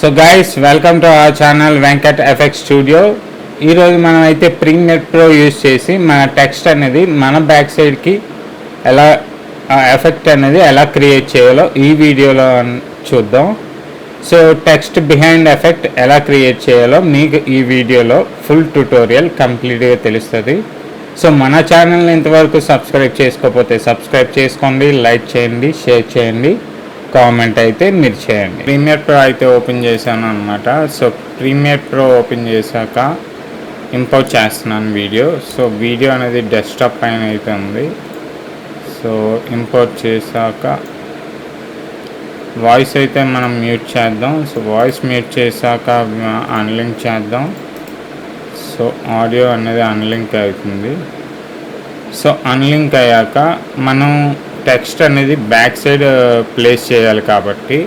So guys welcome to our channel Venkat effect studio. ఈరోజు మనం అయితే ప్రీమియర్ ప్రో యూజ్ చేసి మన టెక్స్ట్ అనేది మన బ్యాక్ సైడ్కి ఎలా ఎఫెక్ట్ అనేది ఎలా క్రియేట్ చేయాలో ఈ వీడియోలో చూద్దాం. సో టెక్స్ట్ బిహైండ్ ఎఫెక్ట్ ఎలా క్రియేట్ చేయాలో మీకు ఈ వీడియోలో ఫుల్ ట్యుటోరియల్ కంప్లీట్గా తెలుస్తుంది. సో మన ఛానల్ని ఇంతవరకు సబ్స్క్రైబ్ చేసుకోకపోతే సబ్స్క్రైబ్ చేసుకోండి, లైక్ చేయండి, షేర్ చేయండి, కామెంట్ అయితే మీరు చేయండి. ప్రీమియర్ ప్రో అయితే ఓపెన్ చేశాను అనమాట. సో ప్రీమియర్ ప్రో ఓపెన్ చేశాక ఇంపోర్ట్ చేస్తున్నాను వీడియో. సో వీడియో అనేది డెస్క్టాప్ పైన అయితే ఉంది. సో ఇంపోర్ట్ చేశాక వాయిస్ అయితే మనం మ్యూట్ చేద్దాం. సో వాయిస్ మ్యూట్ చేశాక అన్లింక్ చేద్దాం. సో ఆడియో అనేది అన్లింక్ అవుతుంది. సో అన్లింక్ అయ్యాక మనం టెక్స్ట్ అనేది బ్యాక్ సైడ్ ప్లేస్ చేయాలి కాబట్టి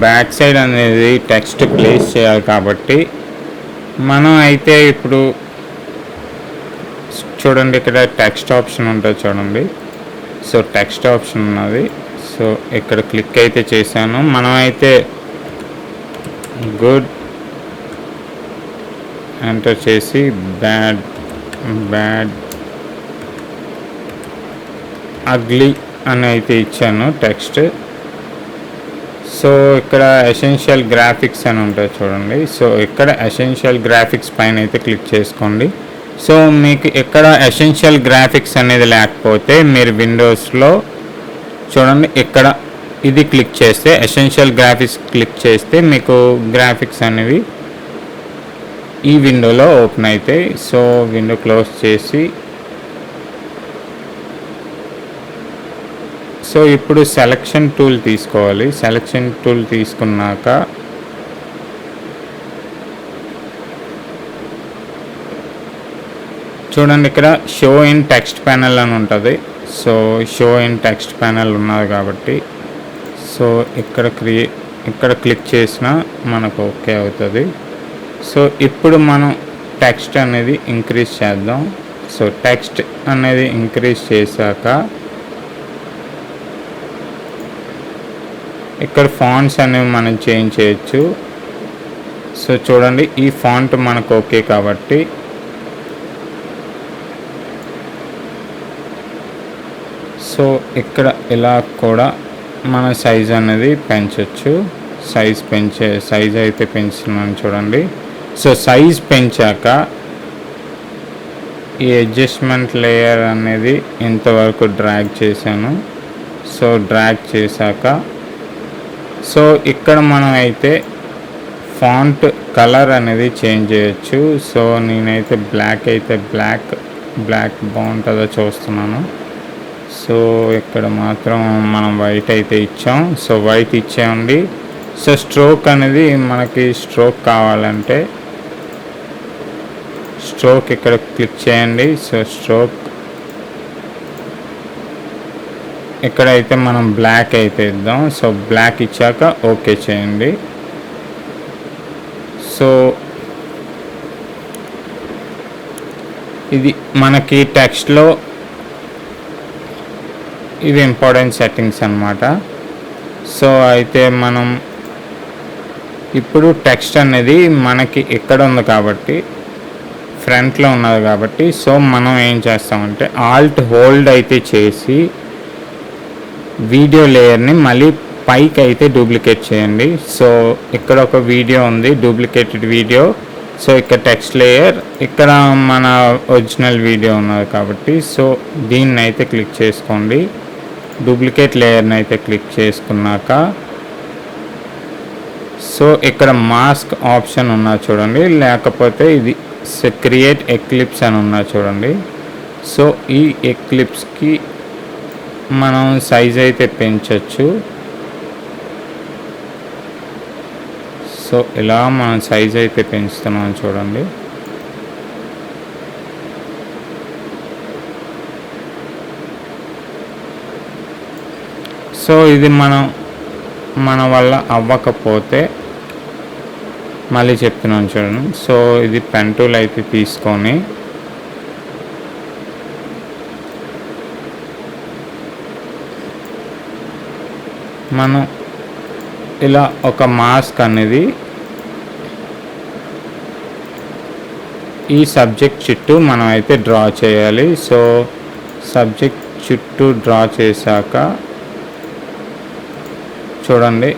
బ్యాక్ సైడ్ అనేది టెక్స్ట్ ప్లేస్ చేయాలి కాబట్టి మనం అయితే ఇప్పుడు చూడండి, ఇక్కడ టెక్స్ట్ ఆప్షన్ ఉంటుంది చూడండి. సో టెక్స్ట్ ఆప్షన్ ఉన్నది. సో ఇక్కడ క్లిక్ అయితే చేశాను. మనం అయితే గుడ్ ఎంటర్ చేసి బ్యాడ్ అగ్లీ అని అయితే ఇచ్చాను టెక్స్ట్. సో ఇక్కడ ఎసెన్షియల్ గ్రాఫిక్స్ అని ఉంటుంది చూడండి. సో ఇక్కడ ఎసెన్షియల్ గ్రాఫిక్స్ పైన అయితే క్లిక్ చేసుకోండి. సో మీకు ఇక్కడ ఎసెన్షియల్ గ్రాఫిక్స్ అనేది లేకపోతే మీరు విండోస్లో చూడండి, ఇక్కడ ఇది క్లిక్ చేస్తే ఎసెన్షియల్ గ్రాఫిక్స్ క్లిక్ చేస్తే మీకు గ్రాఫిక్స్ అనేవి ఈ విండోలో ఓపెన్ అవుతాయి. సో విండో క్లోజ్ చేసి సో ఇప్పుడు సెలక్షన్ టూల్ తీసుకోవాలి. సెలక్షన్ టూల్ తీసుకున్నాక చూడండి, ఇక్కడ షో ఇన్ టెక్స్ట్ ప్యానెల్ అని ఉంటుంది. So show in text panel ఉన్నది కాబట్టి సో ఇక్కడ క్లిక్ చేసినా మనకు ఓకే అవుతుంది. సో ఇప్పుడు మనం టెక్స్ట్ అనేది ఇంక్రీజ్ చేద్దాం. సో టెక్స్ట్ అనేది ఇంక్రీజ్ చేశాక ఇక్కడ ఫాంట్స్ అనేవి మనం చేంజ్ చేయొచ్చు. సో చూడండి, ఈ ఫాంట్ మనకు ఓకే కాబట్టి సో ఇక్కడ ఇలా కూడా మన సైజ్ అనేది పెంచవచ్చు. సైజ్ అయితే పెంచుతున్నాను చూడండి. సో సైజ్ పెంచాక ఈ అడ్జస్ట్మెంట్ లేయర్ అనేది ఇంతవరకు డ్రాగ్ చేశాను. సో డ్రాగ్ చేశాక సో ఇక్కడ మనం అయితే ఫాంట్ కలర్ అనేది చేంజ్ చేయొచ్చు. సో నేనైతే బ్లాక్ బాగుంటుందో చూస్తున్నాను. సో ఇక్కడ మాత్రం మనం వైట్ అయితే ఇచ్చాం. సో వైట్ ఇచ్చేయండి. సో స్ట్రోక్ అనేది మనకి స్ట్రోక్ కావాలంటే స్ట్రోక్ ఇక్కడ క్లిక్ చేయండి. సో స్ట్రోక్ ఇక్కడైతే మనం బ్లాక్ అయితే ఇద్దాం. సో బ్లాక్ ఇచ్చాక ఓకే చేయండి. సో ఇది మనకి టెక్స్ట్లో ఇవి ఇంపార్టెంట్ సెట్టింగ్స్ అన్నమాట. సో అయితే మనం ఇప్పుడు టెక్స్ట్ అనేది మనకి ఇక్కడ ఉంది కాబట్టి ఫ్రంట్లో ఉన్నది కాబట్టి సో మనం ఏం చేస్తామంటే ఆల్ట్ హోల్డ్ అయితే చేసి వీడియో లేయర్ని మళ్ళీ పైకి అయితే డూప్లికేట్ చేయండి. సో ఇక్కడ ఒక వీడియో ఉంది, డూప్లికేటెడ్ వీడియో. సో ఇక్కడ టెక్స్ట్ లేయర్, ఇక్కడ మన ఒరిజినల్ వీడియో ఉన్నది కాబట్టి సో దీన్ని అయితే క్లిక్ చేసుకోండి. డూప్లికేట్ లేయర్ని అయితే క్లిక్ చేసుకున్నాక సో ఇక్కడ మాస్క్ ఆప్షన్ ఉన్నది చూడండి, లేకపోతే ఇది క్రియేట్ ఎక్లిప్స్ అని ఉన్నది చూడండి. సో ఈ ఎక్లిప్స్కి మనం సైజ్ అయితే పెంచవచ్చు. సో ఇలా మనం సైజ్ అయితే పెంచుతున్నాం చూడండి. సో ఇది మన వల్ల అవ్వకపోతే మళ్ళీ చెప్తున్నాను చూడండి. సో ఇది పెన్ టూల్ అయితే తీసుకొని మనం ఇలా ఒక మాస్క్ అనేది ఈ సబ్జెక్ట్ చుట్టూ మనం అయితే డ్రా చేయాలి. సో సబ్జెక్ట్ చుట్టూ డ్రా చేశాక చూడండి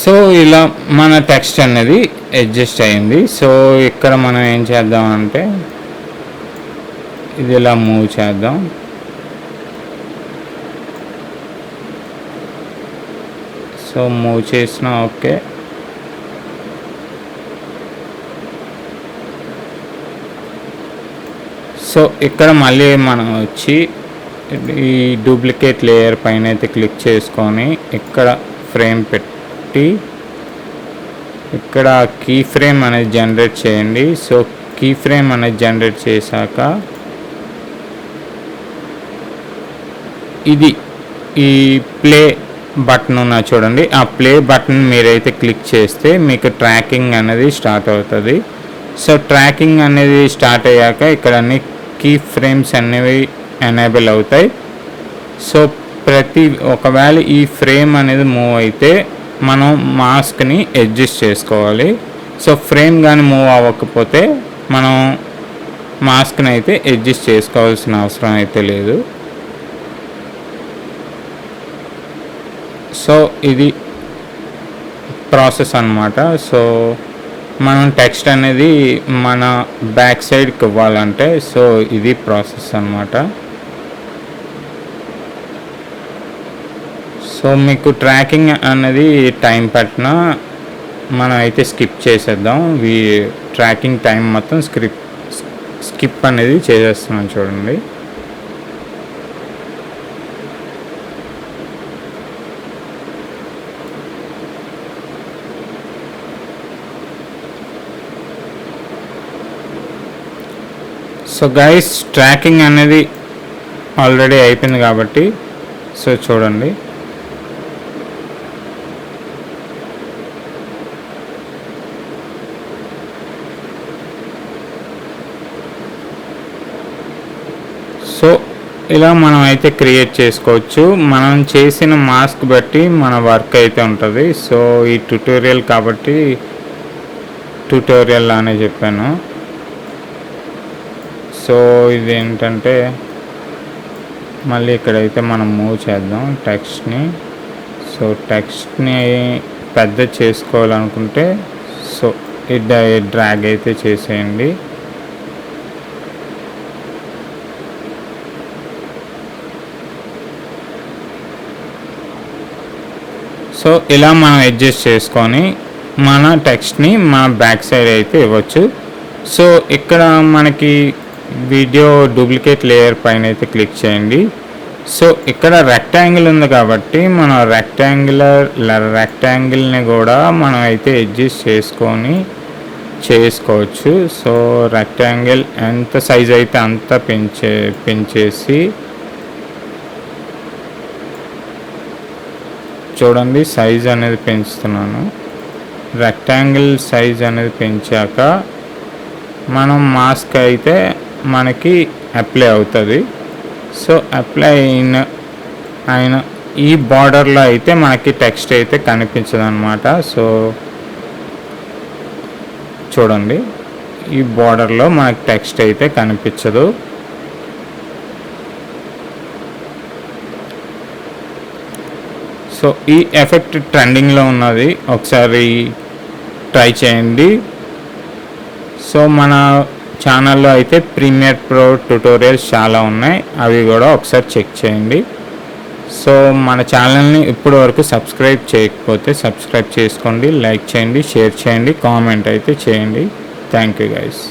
సో ఇలా మన టెక్స్ట్ అనేది అడ్జస్ట్ అయింది. సో ఇక్కడ మనం ఏం చేద్దాం అంటే ఇది ఇలా మూవ్ చేద్దాం. సో మూవ్ చేసిన ఓకే. సో ఇక్కడ మళ్ళీ మనం వచ్చి ఈ డూప్లికేట్ లేయర్ పైన అయితే క్లిక్ చేసుకొని ఇక్కడ ఫ్రేమ్ పెట్టి ఇక్కడ కీ ఫ్రేమ్ అనేది జనరేట్ చేయండి. సో కీ ఫ్రేమ్ అనేది జనరేట్ చేశాక ఇది ఈ ప్లే బటన్ ఉన్న చూడండి, ఆ ప్లే బటన్ మీరైతే క్లిక్ చేస్తే మీకు ట్రాకింగ్ అనేది స్టార్ట్ అవుతుంది. సో ట్రాకింగ్ అనేది స్టార్ట్ అయ్యాక ఇక్కడ అన్ని కీ ఫ్రేమ్స్ అనేవి ఎనేబుల్ అవుతాయి. సో ఒకవేళ ఈ ఫ్రేమ్ అనేది మూవ్ అయితే మనం మాస్క్ని అడ్జస్ట్ చేసుకోవాలి. సో ఫ్రేమ్ కానీ మూవ్ అవ్వకపోతే మనం మాస్క్ని అయితే అడ్జస్ట్ చేసుకోవాల్సిన అవసరం అయితే లేదు. సో ఇది ప్రాసెస్ అన్నమాట. సో మనం టెక్స్ట్ అనేది మన బ్యాక్ సైడ్కి ఇవ్వాలంటే సో ఇది ప్రాసెస్ అన్నమాట. సో మీకు ట్రాకింగ్ అనేది టైం పట్టినా మనం అయితే స్కిప్ చేసేద్దాం. ట్రాకింగ్ టైం మొత్తం స్కిప్ అనేది చేసేస్తున్నాం చూడండి. సో గైస్ ట్రాకింగ్ అనేది ఆల్రెడీ అయిపోయింది కాబట్టి సో చూడండి సో ఇలా మనం అయితే క్రియేట్ చేసుకోవచ్చు. మనం చేసిన మాస్క్ బట్టి మన వర్క్ అయితే ఉంటుంది. సో ఈ ట్యుటోరియల్ కాబట్టి ట్యుటోరియల్ అనే చెప్పాను. సో ఇదేంటంటే మళ్ళీ ఇక్కడైతే మనం మూవ్ చేద్దాం టెక్స్ట్ని. సో టెక్స్ట్ని పెద్ద చేసుకోవాలనుకుంటే సో డ్రాగ్ అయితే చేసేయండి. సో ఇలా మనం అడ్జస్ట్ చేసుకొని మన టెక్స్ట్ని మన బ్యాక్ సైడ్ అయితే ఇవ్వచ్చు. సో ఇక్కడ మనకి వీడియో డూప్లికేట్ లేయర్ పైన అయితే క్లిక్ చేయండి. సో ఇక్కడ రెక్టాంగిల్ ఉంది కాబట్టి మనం రెక్టాంగిల్ని కూడా మనం అయితే అడ్జస్ట్ చేసుకొని చేసుకోవచ్చు. సో రెక్టాంగిల్ ఎంత సైజ్ అయితే అంత పెంచేసి చూడండి సైజ్ అనేది పెంచుతున్నాను. రెక్టాంగిల్ సైజ్ అనేది పెంచాక మనం మాస్క్ అయితే మనకి అప్లై అవుతుంది. సో అప్లై అయిన ఈ బార్డర్లో అయితే మనకి టెక్స్ట్ అయితే కనిపించదు అన్నమాట. సో చూడండి ఈ బార్డర్లో మనకి టెక్స్ట్ అయితే కనిపించదు. సో ఈ ఎఫెక్ట్ ట్రెండింగ్లో ఉన్నది, ఒకసారి ట్రై చేయండి. సో మన ఛానల్లో అయితే ప్రీమియర్ ప్రో ట్యుటోరియల్స్ చాలా ఉన్నాయి, అవి కూడా ఒకసారి చెక్ చేయండి. సో మన ఛానల్ని ఇప్పటి వరకు సబ్స్క్రైబ్ చేయకపోతే సబ్స్క్రైబ్ చేసుకోండి, లైక్ చేయండి, షేర్ చేయండి, కామెంట్ అయితే చేయండి. Thank you guys.